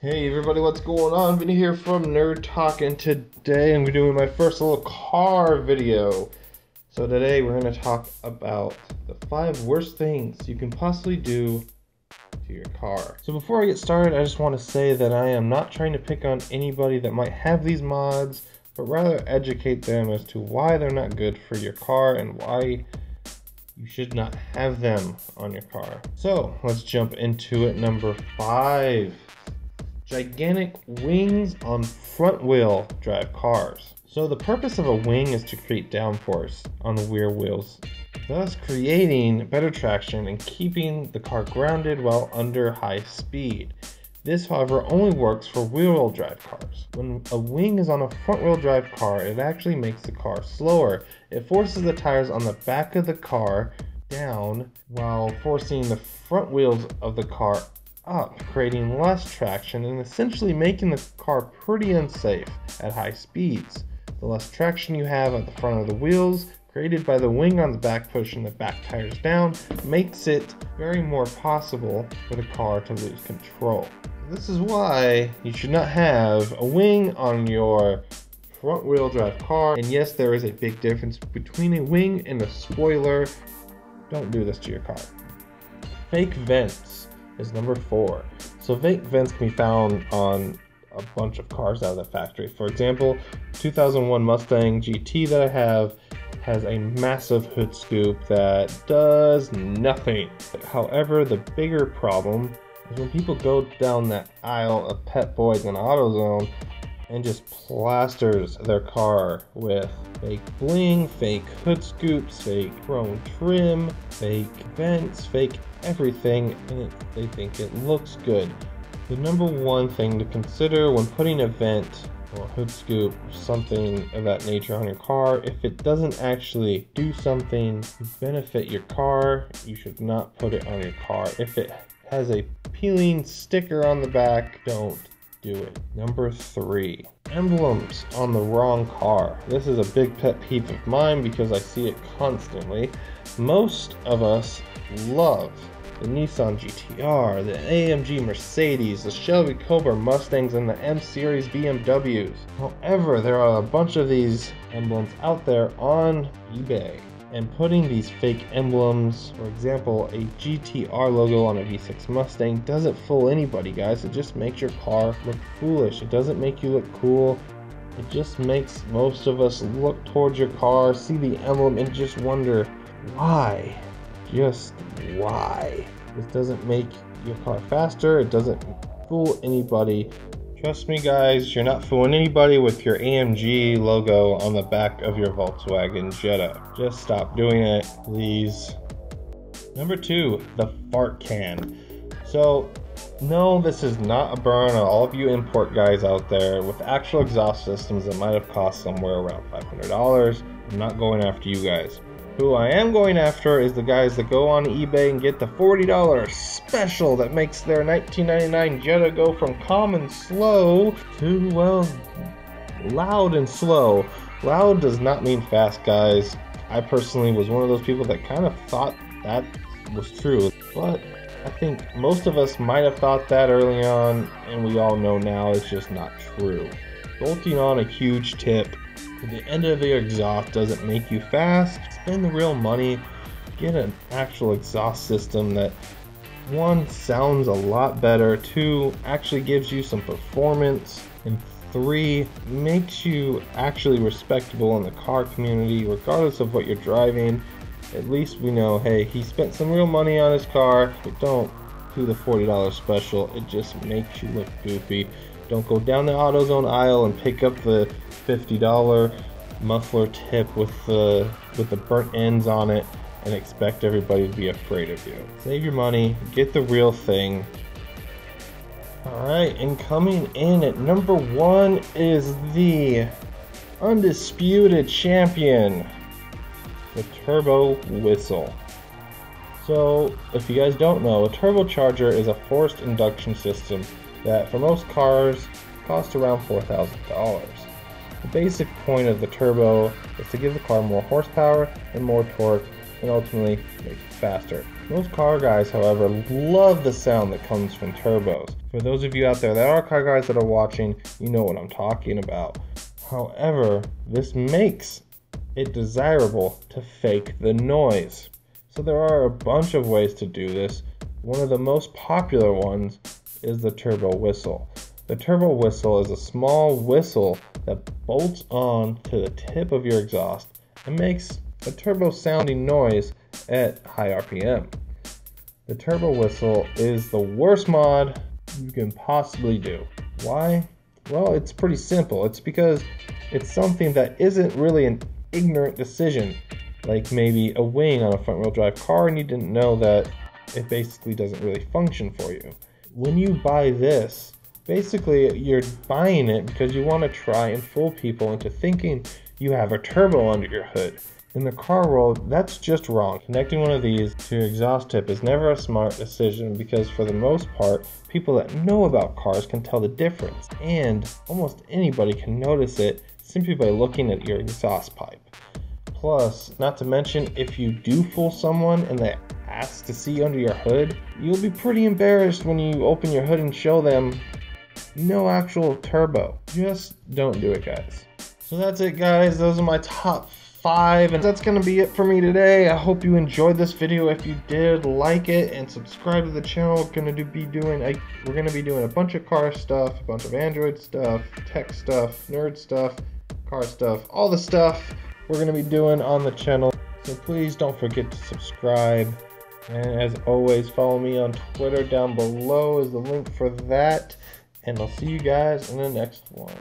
Hey everybody, what's going on? Vinny here from Nerd Talk, and today I'm doing my first little car video. So today we're going to talk about the 5 worst things you can possibly do to your car. So before I get started, I just want to say that I am not trying to pick on anybody that might have these mods, but rather educate them as to why they're not good for your car and why you should not have them on your car. So let's jump into it. Number 5. Gigantic wings on front-wheel drive cars. So the purpose of a wing is to create downforce on the rear wheels, thus creating better traction and keeping the car grounded while under high speed. This, however, only works for rear-wheel drive cars. When a wing is on a front-wheel drive car, it actually makes the car slower. It forces the tires on the back of the car down while forcing the front wheels of the car up, creating less traction and essentially making the car pretty unsafe at high speeds. The less traction you have at the front of the wheels, created by the wing on the back pushing the back tires down, makes it very more possible for the car to lose control. This is why you should not have a wing on your front wheel drive car. And yes, there is a big difference between a wing and a spoiler. Don't do this to your car. Fake vents is number 4. So fake vents can be found on a bunch of cars out of the factory. For example, 2001 Mustang GT that I have has a massive hood scoop that does nothing. However, the bigger problem is when people go down that aisle of Pet Boys and AutoZone and just plasters their car with fake bling, fake hood scoops, fake chrome trim, fake vents, fake everything, and they think it looks good. The number one thing to consider when putting a vent or hood scoop or something of that nature on your car, if it doesn't actually do something to benefit your car, you should not put it on your car. If it has a peeling sticker on the back, don't do it. Number 3, emblems on the wrong car. This is a big pet peeve of mine because I see it constantly. Most of us love the Nissan GTR, the AMG Mercedes, the Shelby Cobra Mustangs, and the M Series BMWs. However, there are a bunch of these emblems out there on eBay, and putting these fake emblems, for example, a GTR logo on a V6 Mustang, doesn't fool anybody, guys. It just makes your car look foolish. It doesn't make you look cool. It just makes most of us look towards your car, see the emblem, and just wonder why. Just why? This doesn't make your car faster. It doesn't fool anybody. Trust me, guys, you're not fooling anybody with your AMG logo on the back of your Volkswagen Jetta. Just stop doing it, please. Number 2, the fart can. So, no, this is not a burn on all of you import guys out there with actual exhaust systems that might have cost somewhere around $500. I'm not going after you guys. Who I am going after is the guys that go on eBay and get the $40 special that makes their 1999 Jetta go from calm and slow to, well, loud and slow. Loud does not mean fast, guys. I personally was one of those people that kind of thought that was true, but I think most of us might have thought that early on, and we all know now it's just not true. Bolting on a huge tip to the end of your exhaust doesn't make you fast. Spend the real money, get an actual exhaust system that, 1, sounds a lot better, 2, actually gives you some performance, and 3, makes you actually respectable in the car community regardless of what you're driving. At least we know, hey, he spent some real money on his car, but don't do the $40 special. It just makes you look goofy. Don't go down the AutoZone aisle and pick up the $50 muffler tip with the burnt ends on it and expect everybody to be afraid of you. Save your money, get the real thing. Alright, and coming in at number 1 is the undisputed champion, the turbo whistle. So, if you guys don't know, a turbocharger is a forced induction system that for most cars costs around $4,000. The basic point of the turbo is to give the car more horsepower and more torque and ultimately make it faster. Most car guys, however, love the sound that comes from turbos. For those of you out there that are car guys that are watching, you know what I'm talking about. However, this makes it desirable to fake the noise. So there are a bunch of ways to do this. One of the most popular ones is the turbo whistle. The turbo whistle is a small whistle that bolts on to the tip of your exhaust and makes a turbo sounding noise at high RPM. The turbo whistle is the worst mod you can possibly do. Why? Well, it's pretty simple. It's because it's something that isn't really an ignorant decision, like maybe a wing on a front wheel drive car and you didn't know that it basically doesn't really function for you. When you buy this, basically you're buying it because you want to try and fool people into thinking you have a turbo under your hood. In the car world, that's just wrong. Connecting one of these to your exhaust tip is never a smart decision because for the most part, people that know about cars can tell the difference, and almost anybody can notice it simply by looking at your exhaust pipe. Plus, not to mention, if you do fool someone and they ask to see under your hood, you'll be pretty embarrassed when you open your hood and show them no actual turbo. Just don't do it, guys. So that's it, guys. Those are my top 5, and that's gonna be it for me today. I hope you enjoyed this video. If you did, like it and subscribe to the channel. We're gonna be doing a bunch of car stuff, a bunch of Android stuff, tech stuff, nerd stuff, car stuff, all the stuff we're gonna be doing on the channel. So please don't forget to subscribe, and as always, follow me on Twitter. Down below is the link for that, and I'll see you guys in the next one.